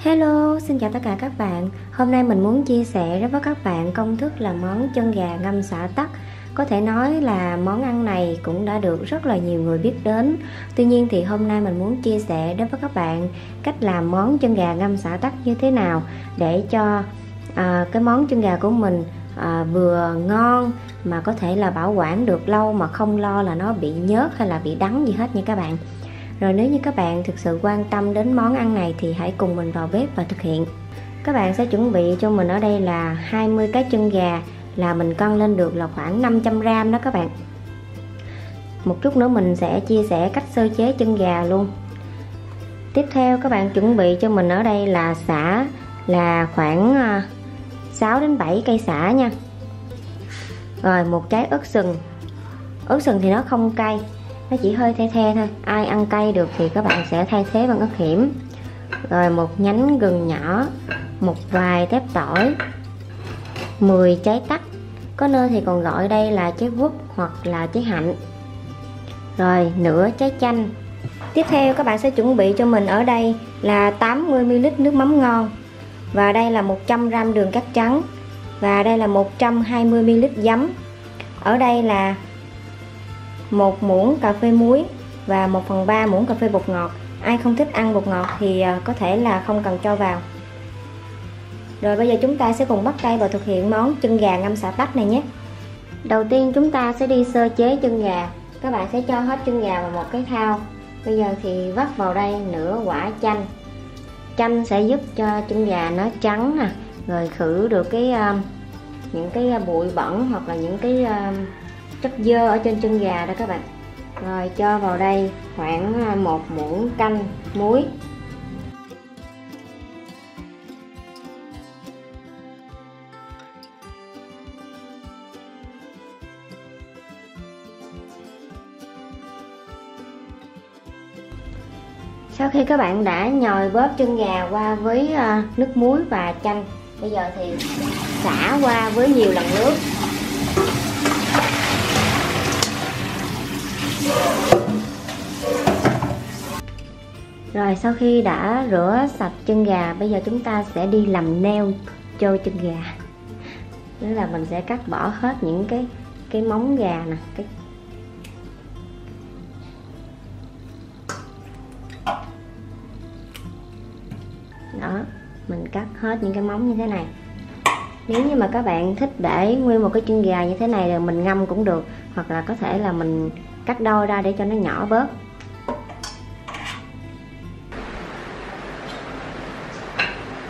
Hello, xin chào tất cả các bạn. Hôm nay mình muốn chia sẻ với các bạn công thức làm món chân gà ngâm xả tắc. Có thể nói là món ăn này cũng đã được rất là nhiều người biết đến. Tuy nhiên thì hôm nay mình muốn chia sẻ đến với các bạn cách làm món chân gà ngâm xả tắc như thế nào để cho cái món chân gà của mình vừa ngon mà có thể là bảo quản được lâu mà không lo là nó bị nhớt hay là bị đắng gì hết nha các bạn. Rồi nếu như các bạn thực sự quan tâm đến món ăn này thì hãy cùng mình vào bếp và thực hiện. Các bạn sẽ chuẩn bị cho mình ở đây là 20 cái chân gà, là mình cân lên được là khoảng 500g đó các bạn. Một chút nữa mình sẽ chia sẻ cách sơ chế chân gà luôn. Tiếp theo các bạn chuẩn bị cho mình ở đây là sả, là khoảng 6 đến 7 cây sả nha. Rồi một trái ớt sừng. Ớt sừng thì nó không cay, nó chỉ hơi the the thôi, ai ăn cay được thì các bạn sẽ thay thế bằng ớt hiểm. Rồi một nhánh gừng nhỏ, một vài tép tỏi, 10 trái tắc, có nơi thì còn gọi đây là trái quất hoặc là trái hạnh, rồi nửa trái chanh. Tiếp theo các bạn sẽ chuẩn bị cho mình ở đây là 80ml nước mắm ngon, và đây là 100g đường cát trắng, và đây là 120ml giấm. Ở đây là 1 muỗng cà phê muối và 1/3 muỗng cà phê bột ngọt. Ai không thích ăn bột ngọt thì có thể là không cần cho vào. Rồi bây giờ chúng ta sẽ cùng bắt tay vào thực hiện món chân gà ngâm xả tắc này nhé. Đầu tiên chúng ta sẽ đi sơ chế chân gà. Các bạn sẽ cho hết chân gà vào một cái thau. Bây giờ thì vắt vào đây nửa quả chanh. Chanh sẽ giúp cho chân gà nó trắng nè, rồi khử được những cái bụi bẩn hoặc là những cái chất dơ ở trên chân gà đó các bạn. Rồi cho vào đây khoảng 1 muỗng canh muối. Sau khi các bạn đã nhồi bóp chân gà qua với nước muối và chanh, bây giờ thì xả qua với nhiều lần nước. Rồi sau khi đã rửa sạch chân gà, bây giờ chúng ta sẽ đi làm neo cho chân gà. Đó là mình sẽ cắt bỏ hết những cái móng gà nè, đó, mình cắt hết những cái móng như thế này. Nếu như mà các bạn thích để nguyên một cái chân gà như thế này rồi mình ngâm cũng được, hoặc là có thể là mình cắt đôi ra để cho nó nhỏ bớt.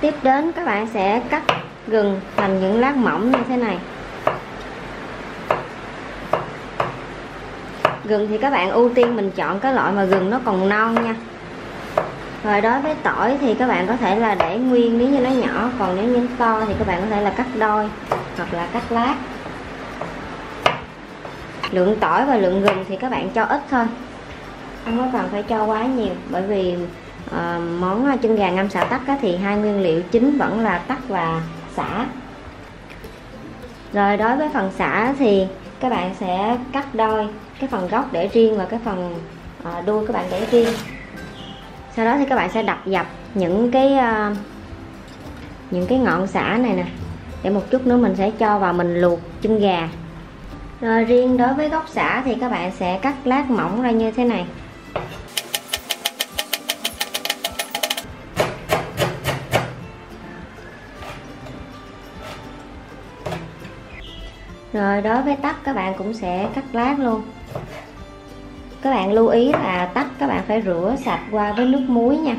Tiếp đến các bạn sẽ cắt gừng thành những lát mỏng như thế này. Gừng thì các bạn ưu tiên mình chọn cái loại mà gừng nó còn non nha. Rồi đối với tỏi thì các bạn có thể là để nguyên nếu như nó nhỏ, còn nếu như to thì các bạn có thể là cắt đôi hoặc là cắt lát. Lượng tỏi và lượng gừng thì các bạn cho ít thôi, không có cần phải cho quá nhiều, bởi vì món chân gà ngâm xả tắc thì hai nguyên liệu chính vẫn là tắc và sả. Rồi đối với phần sả thì các bạn sẽ cắt đôi, cái phần gốc để riêng và cái phần đuôi các bạn để riêng. Sau đó thì các bạn sẽ đập dập những cái ngọn sả này nè, để một chút nữa mình sẽ cho vào mình luộc chân gà. Rồi riêng đối với gốc sả thì các bạn sẽ cắt lát mỏng ra như thế này. Rồi đối với tắc các bạn cũng sẽ cắt lát luôn. Các bạn lưu ý là tắc các bạn phải rửa sạch qua với nước muối nha.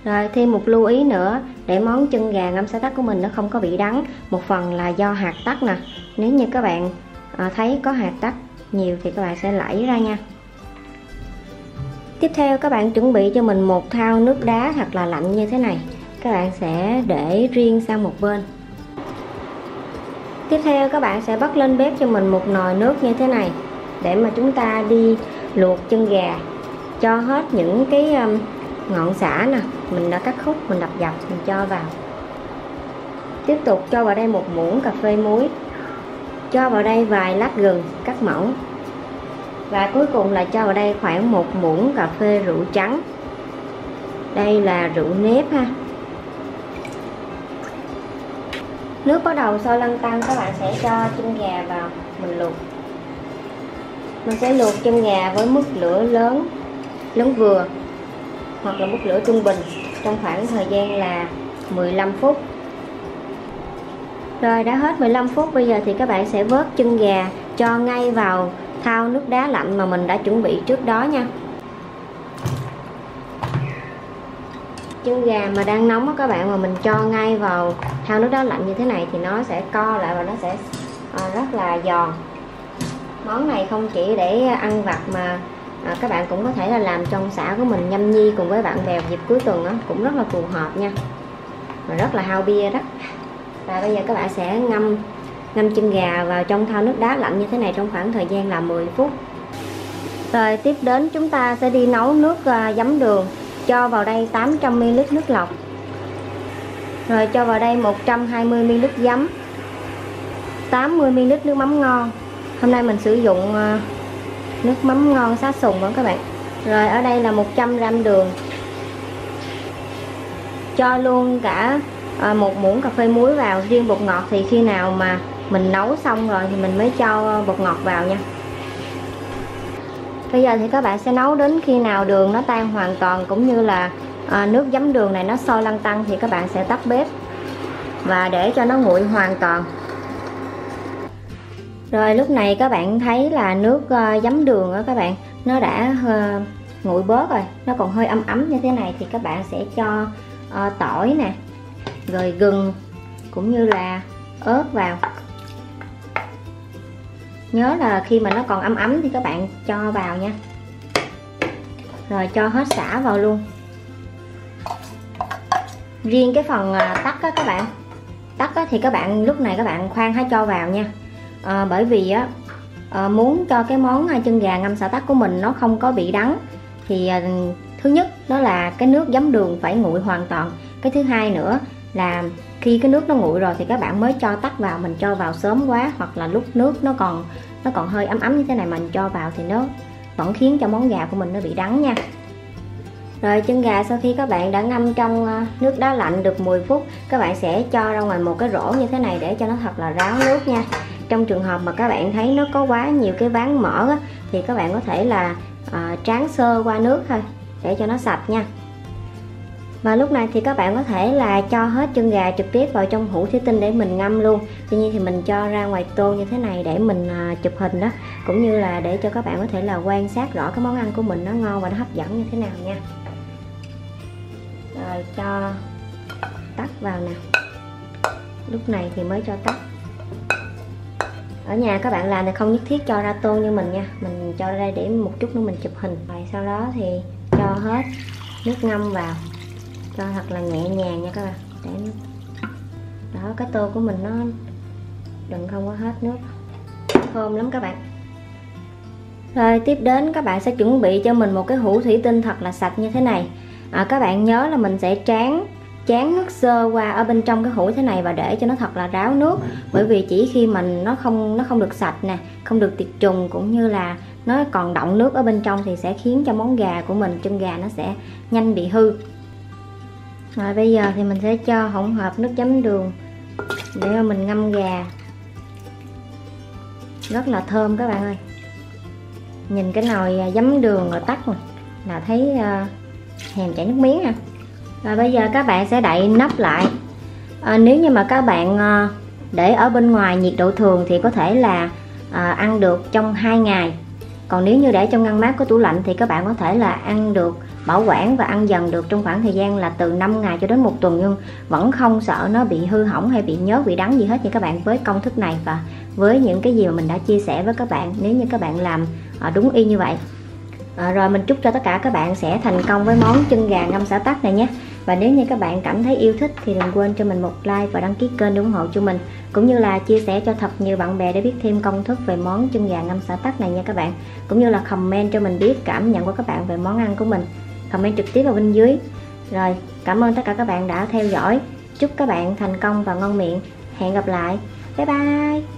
Rồi thêm một lưu ý nữa, để món chân gà ngâm xả tắc của mình nó không có bị đắng, một phần là do hạt tắc nè. Nếu như các bạn thấy có hạt tắc nhiều thì các bạn sẽ lẫy ra nha. Tiếp theo các bạn chuẩn bị cho mình một thau nước đá thật là lạnh như thế này. Các bạn sẽ để riêng sang một bên. Tiếp theo các bạn sẽ bắt lên bếp cho mình một nồi nước như thế này, để mà chúng ta đi luộc chân gà. Cho hết những cái ngọn sả nè, mình đã cắt khúc, mình đập dập, mình cho vào. Tiếp tục cho vào đây 1 muỗng cà phê muối, cho vào đây vài lát gừng cắt mỏng, và cuối cùng là cho vào đây khoảng 1 muỗng cà phê rượu trắng. Đây là rượu nếp ha. Nước bắt đầu sôi lăn tăn, các bạn sẽ cho chân gà vào mình luộc. Mình sẽ luộc chân gà với mức lửa lớn vừa hoặc là mức lửa trung bình trong khoảng thời gian là 15 phút. Rồi đã hết 15 phút, bây giờ thì các bạn sẽ vớt chân gà cho ngay vào thau nước đá lạnh mà mình đã chuẩn bị trước đó nha. Chân gà mà đang nóng á các bạn, mà mình cho ngay vào thau nước đá lạnh như thế này thì nó sẽ co lại và nó sẽ rất là giòn. Món này không chỉ để ăn vặt mà các bạn cũng có thể là làm trong xã của mình nhâm nhi cùng với bạn bè dịp cuối tuần đó, cũng rất là phù hợp nha, và rất là hao bia đó. Và bây giờ các bạn sẽ ngâm chân gà vào trong thau nước đá lạnh như thế này trong khoảng thời gian là 10 phút. Rồi tiếp đến chúng ta sẽ đi nấu nước giấm đường. Cho vào đây 800ml nước lọc. Rồi cho vào đây 120ml giấm, 80ml nước mắm ngon. Hôm nay mình sử dụng nước mắm ngon Xá Sùng đó các bạn. Rồi ở đây là 100g đường. Cho luôn cả 1 muỗng cà phê muối vào. Riêng bột ngọt thì khi nào mà mình nấu xong rồi thì mình mới cho bột ngọt vào nha. Bây giờ thì các bạn sẽ nấu đến khi nào đường nó tan hoàn toàn cũng như là nước giấm đường này nó sôi lăn tăn thì các bạn sẽ tắt bếp và để cho nó nguội hoàn toàn. Rồi lúc này các bạn thấy là nước giấm đường đó các bạn, nó đã nguội bớt rồi, nó còn hơi ấm ấm như thế này thì các bạn sẽ cho tỏi nè, rồi gừng cũng như là ớt vào. Nhớ là khi mà nó còn ấm ấm thì các bạn cho vào nha. Rồi cho hết sả vào luôn. Riêng cái phần tắc á các bạn, tắc á thì các bạn lúc này các bạn khoan hãy cho vào nha. Bởi vì á muốn cho cái món chân gà ngâm xả tắc của mình nó không có bị đắng thì thứ nhất đó là cái nước giấm đường phải nguội hoàn toàn. Cái thứ hai nữa là khi cái nước nó nguội rồi thì các bạn mới cho tắc vào. Mình cho vào sớm quá hoặc là lúc nước nó còn hơi ấm ấm như thế này mình cho vào thì nó vẫn khiến cho món gà của mình nó bị đắng nha. Rồi chân gà sau khi các bạn đã ngâm trong nước đá lạnh được 10 phút, các bạn sẽ cho ra ngoài một cái rổ như thế này để cho nó thật là ráo nước nha. Trong trường hợp mà các bạn thấy nó có quá nhiều cái ván mỡ á, thì các bạn có thể là tráng sơ qua nước thôi để cho nó sạch nha. Và lúc này thì các bạn có thể là cho hết chân gà trực tiếp vào trong hũ thủy tinh để mình ngâm luôn. Tuy nhiên thì mình cho ra ngoài tô như thế này để mình chụp hình đó, cũng như là để cho các bạn có thể là quan sát rõ cái món ăn của mình nó ngon và nó hấp dẫn như thế nào nha. Rồi cho tắc vào nè. Lúc này thì mới cho tắc. Ở nhà các bạn làm thì không nhất thiết cho ra tô như mình nha, mình cho ra đây để một chút nữa mình chụp hình. Rồi sau đó thì cho hết nước ngâm vào, cho thật là nhẹ nhàng nha các bạn, để nước đó, cái tô của mình nó đừng không có hết nước, thơm lắm các bạn. Rồi tiếp đến các bạn sẽ chuẩn bị cho mình một cái hũ thủy tinh thật là sạch như thế này. Các bạn nhớ là mình sẽ chán nước sơ qua ở bên trong cái hũ thế này và để cho nó thật là ráo nước. Bởi vì chỉ khi mình nó không được sạch nè, không được tiệt trùng cũng như là nó còn đọng nước ở bên trong thì sẽ khiến cho món gà của mình, chân gà nó sẽ nhanh bị hư. Rồi bây giờ thì mình sẽ cho hỗn hợp nước chấm đường để mà mình ngâm gà. Rất là thơm các bạn ơi. Nhìn cái nồi giấm đường rồi tắt là thấy thèm chảy nước miếng ha. Rồi bây giờ các bạn sẽ đậy nắp lại. Nếu như mà các bạn để ở bên ngoài nhiệt độ thường thì có thể là ăn được trong 2 ngày. Còn nếu như để trong ngăn mát của tủ lạnh thì các bạn có thể là ăn được, bảo quản và ăn dần được trong khoảng thời gian là từ 5 ngày cho đến 1 tuần, nhưng vẫn không sợ nó bị hư hỏng hay bị nhớt, bị đắng gì hết nha các bạn. Với công thức này và với những cái gì mà mình đã chia sẻ với các bạn, nếu như các bạn làm đúng y như vậy. Rồi mình chúc cho tất cả các bạn sẽ thành công với món chân gà ngâm xả tắc này nhé. Và nếu như các bạn cảm thấy yêu thích thì đừng quên cho mình một like và đăng ký kênh để ủng hộ cho mình, cũng như là chia sẻ cho thật nhiều bạn bè để biết thêm công thức về món chân gà ngâm xả tắc này nha các bạn. Cũng như là comment cho mình biết cảm nhận của các bạn về món ăn của mình, comment trực tiếp vào bên dưới. Rồi cảm ơn tất cả các bạn đã theo dõi. Chúc các bạn thành công và ngon miệng. Hẹn gặp lại. Bye bye.